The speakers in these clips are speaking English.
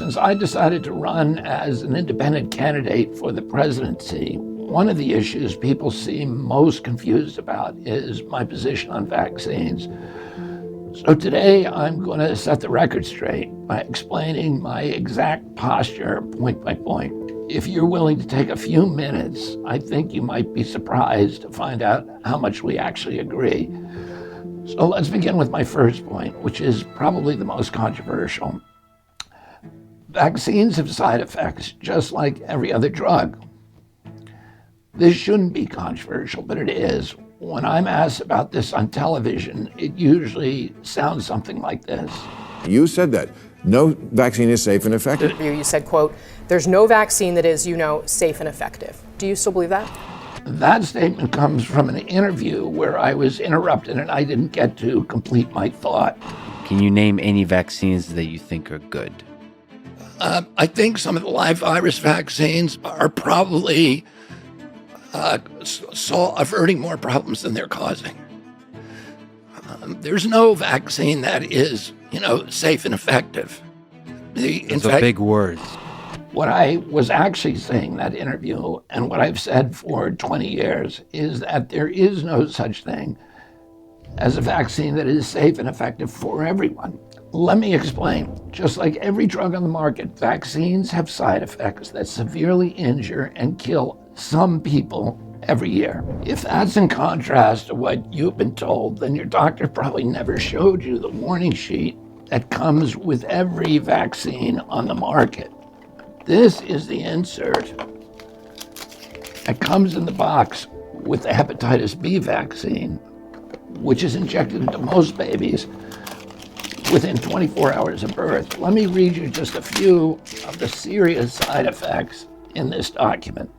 Since I decided to run as an independent candidate for the presidency, one of the issues people seem most confused about is my position on vaccines. So today I'm going to set the record straight by explaining my exact posture point by point. If you're willing to take a few minutes, I think you might be surprised to find out how much we actually agree. So let's begin with my first point, which is probably the most controversial. Vaccines have side effects just like every other drug. This shouldn't be controversial, but it is. When I'm asked about this on television, it usually sounds something like this. You said that. No vaccine is safe and effective. You said, quote, there's no vaccine that is, safe and effective. Do you still believe that? That statement comes from an interview where I was interrupted and I didn't get to complete my thought. Can you name any vaccines that you think are good? I think some of the live virus vaccines are probably averting more problems than they're causing. There's no vaccine that is, safe and effective. Those are big words. What I was actually saying in that interview, and what I've said for 20 years, is that there is no such thing as a vaccine that is safe and effective for everyone. Let me explain. Just like every drug on the market, vaccines have side effects that severely injure and kill some people every year. If that's in contrast to what you've been told, then your doctor probably never showed you the warning sheet that comes with every vaccine on the market. This is the insert that comes in the box with the hepatitis B vaccine, which is injected into most babies within 24 hours of birth. Let me read you just a few of the serious side effects in this document.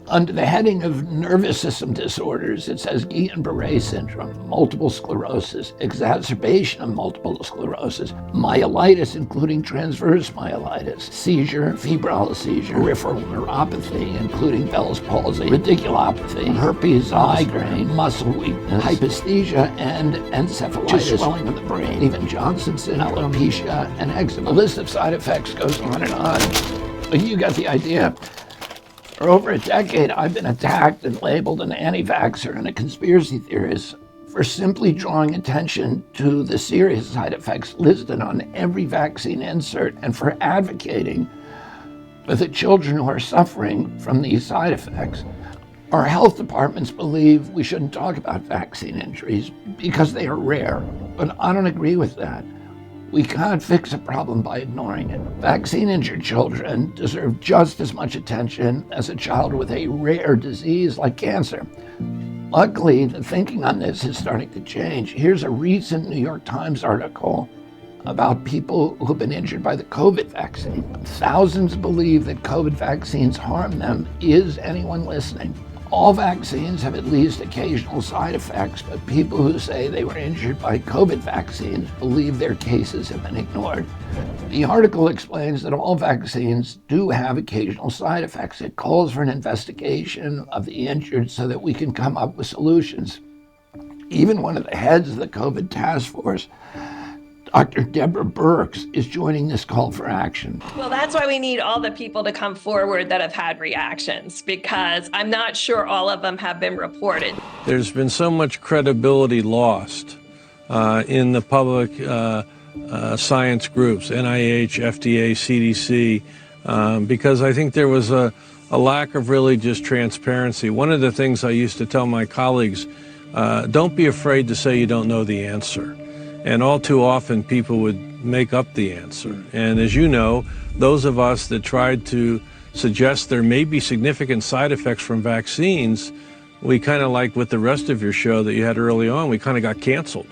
Under the heading of nervous system disorders, it says Guillain-Barré syndrome, multiple sclerosis, exacerbation of multiple sclerosis, myelitis, including transverse myelitis, seizure, febrile seizure, peripheral neuropathy, including Bell's palsy, radiculopathy, herpes, migraine, muscle weakness, hyposthesia, and encephalitis, swelling of the brain, even Johnson's syndrome, alopecia, and eczema. The list of side effects goes on and on, but you got the idea. For over a decade, I've been attacked and labeled an anti-vaxxer and a conspiracy theorist for simply drawing attention to the serious side effects listed on every vaccine insert and for advocating for the children who are suffering from these side effects. Our health departments believe we shouldn't talk about vaccine injuries because they are rare, but I don't agree with that. We can't fix a problem by ignoring it. Vaccine-injured children deserve just as much attention as a child with a rare disease like cancer. Luckily, the thinking on this is starting to change. Here's a recent New York Times article about people who've been injured by the COVID vaccine. Thousands believe that COVID vaccines harm them. Is anyone listening? All vaccines have at least occasional side effects, but people who say they were injured by COVID vaccines believe their cases have been ignored. The article explains that all vaccines do have occasional side effects. It calls for an investigation of the injured so that we can come up with solutions. Even one of the heads of the COVID task force, Dr. Deborah Birx, is joining this call for action. Well, that's why we need all the people to come forward that have had reactions, because I'm not sure all of them have been reported. There's been so much credibility lost in the public science groups, NIH, FDA, CDC, because I think there was a lack of really just transparency. One of the things I used to tell my colleagues, don't be afraid to say you don't know the answer. And all too often, people would make up the answer. And as you know, those of us that tried to suggest there may be significant side effects from vaccines, we kind of like with the rest of your show that you had early on, we kind of got canceled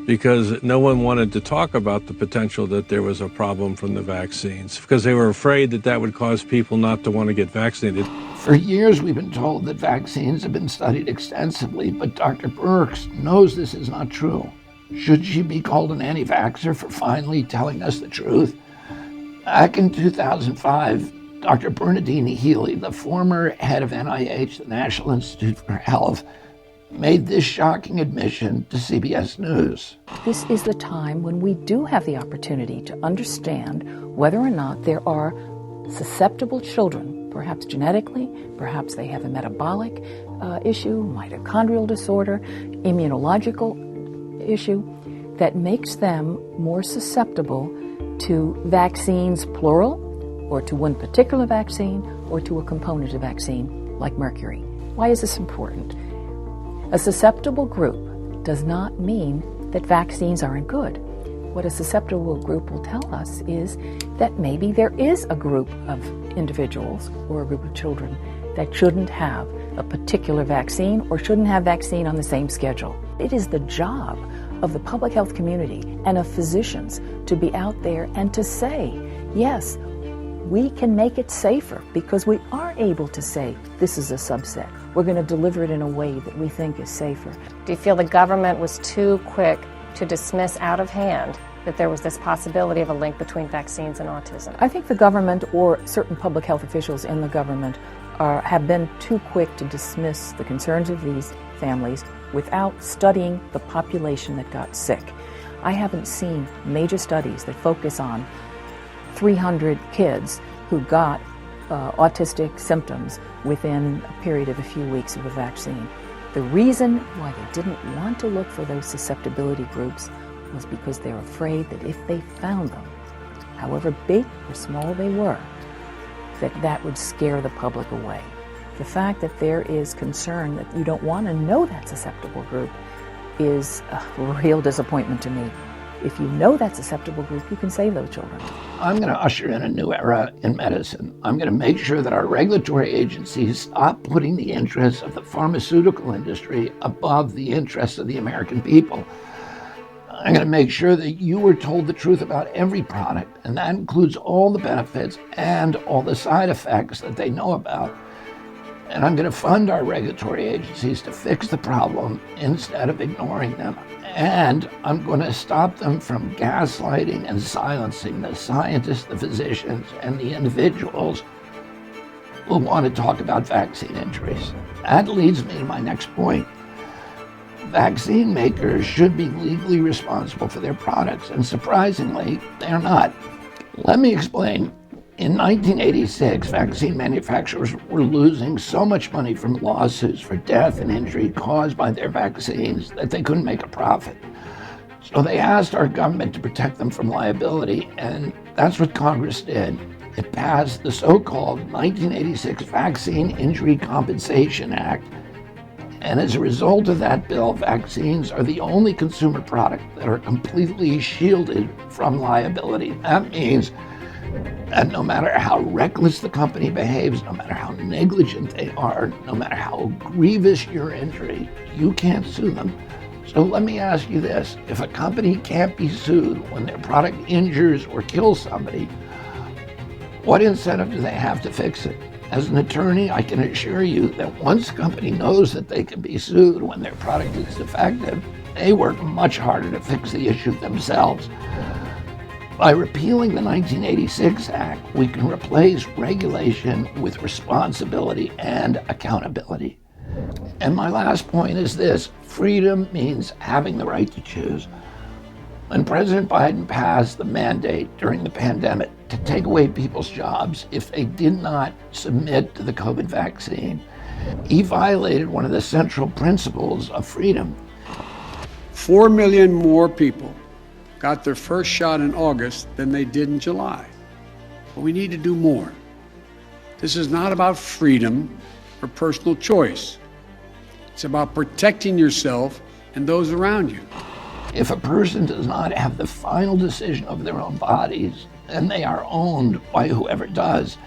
because no one wanted to talk about the potential that there was a problem from the vaccines because they were afraid that that would cause people not to want to get vaccinated. For years, we've been told that vaccines have been studied extensively, but Dr. Birx knows this is not true. Should she be called an anti-vaxxer for finally telling us the truth? Back in 2005, Dr. Bernadine Healy, the former head of NIH, the National Institute for Health, made this shocking admission to CBS News. This is the time when we do have the opportunity to understand whether or not there are susceptible children, perhaps genetically, perhaps they have a metabolic issue, mitochondrial disorder, immunological issue, that makes them more susceptible to vaccines, plural, or to one particular vaccine, or to a component of vaccine, like mercury. Why is this important? A susceptible group does not mean that vaccines aren't good. What a susceptible group will tell us is that maybe there is a group of individuals or a group of children that shouldn't have a particular vaccine or shouldn't have vaccine on the same schedule. It is the job of the public health community and of physicians to be out there and to say, yes, we can make it safer because we are able to say this is a subset. We're going to deliver it in a way that we think is safer. Do you feel the government was too quick to dismiss out of hand that there was this possibility of a link between vaccines and autism? I think the government or certain public health officials in the government have been too quick to dismiss the concerns of these families without studying the population that got sick. I haven't seen major studies that focus on 300 kids who got autistic symptoms within a period of a few weeks of a vaccine. The reason why they didn't want to look for those susceptibility groups was because they're afraid that if they found them, however big or small they were, that would scare the public away. The fact that there is concern that you don't want to know that susceptible group is a real disappointment to me. If you know that susceptible group, you can save those children. I'm going to usher in a new era in medicine. I'm going to make sure that our regulatory agencies stop putting the interests of the pharmaceutical industry above the interests of the American people. I'm going to make sure that you are told the truth about every product, and that includes all the benefits and all the side effects that they know about. And I'm going to fund our regulatory agencies to fix the problem instead of ignoring them. And I'm going to stop them from gaslighting and silencing the scientists, the physicians, and the individuals who want to talk about vaccine injuries. That leads me to my next point. Vaccine makers should be legally responsible for their products, and surprisingly, they're not. Let me explain. In 1986, vaccine manufacturers were losing so much money from lawsuits for death and injury caused by their vaccines that they couldn't make a profit. So they asked our government to protect them from liability, and that's what Congress did. It passed the so-called 1986 Vaccine Injury Compensation Act. And as a result of that bill, vaccines are the only consumer product that are completely shielded from liability. That means that no matter how reckless the company behaves, no matter how negligent they are, no matter how grievous your injury, you can't sue them. So let me ask you this. If a company can't be sued when their product injures or kills somebody, what incentive do they have to fix it? As an attorney, I can assure you that once a company knows that they can be sued when their product is defective, they work much harder to fix the issue themselves. By repealing the 1986 Act, we can replace regulation with responsibility and accountability. And my last point is this: freedom means having the right to choose. When President Biden passed the mandate during the pandemic to take away people's jobs if they did not submit to the COVID vaccine, he violated one of the central principles of freedom. 4 million more people got their first shot in August than they did in July. But we need to do more. This is not about freedom or personal choice. It's about protecting yourself and those around you. If a person does not have the final decision of their own bodies, then they are owned by whoever does.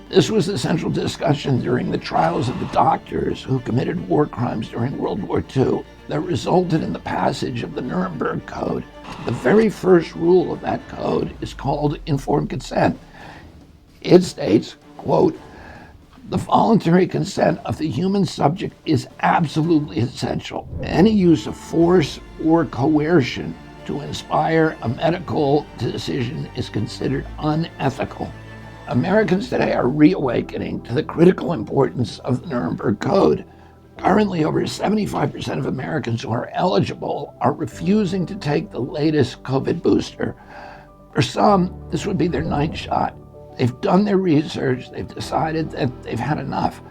This was the central discussion during the trials of the doctors who committed war crimes during World War II that resulted in the passage of the Nuremberg Code. The very first rule of that code is called informed consent. It states, quote, "The voluntary consent of the human subject is absolutely essential. Any use of force or coercion to inspire a medical decision is considered unethical." Americans today are reawakening to the critical importance of the Nuremberg Code. Currently, over 75% of Americans who are eligible are refusing to take the latest COVID booster. For some, this would be their ninth shot. They've done their research, they've decided that they've had enough.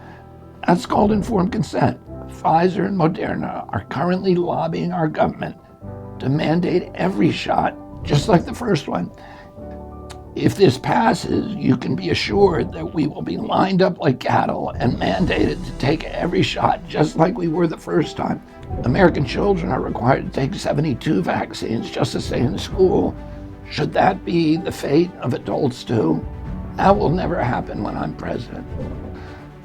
That's called informed consent. Pfizer and Moderna are currently lobbying our government to mandate every shot, just like the first one. If this passes, you can be assured that we will be lined up like cattle and mandated to take every shot, just like we were the first time. American children are required to take 72 vaccines just to stay in school. Should that be the fate of adults too? That will never happen when I'm president.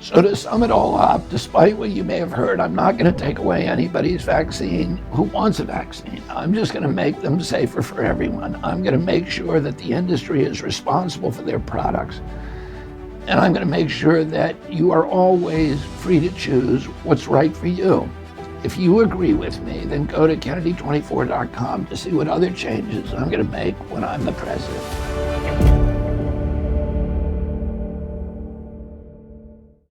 So to sum it all up, despite what you may have heard, I'm not going to take away anybody's vaccine who wants a vaccine. I'm just going to make them safer for everyone. I'm going to make sure that the industry is responsible for their products. And I'm going to make sure that you are always free to choose what's right for you. If you agree with me, then go to Kennedy24.com to see what other changes I'm going to make when I'm the president.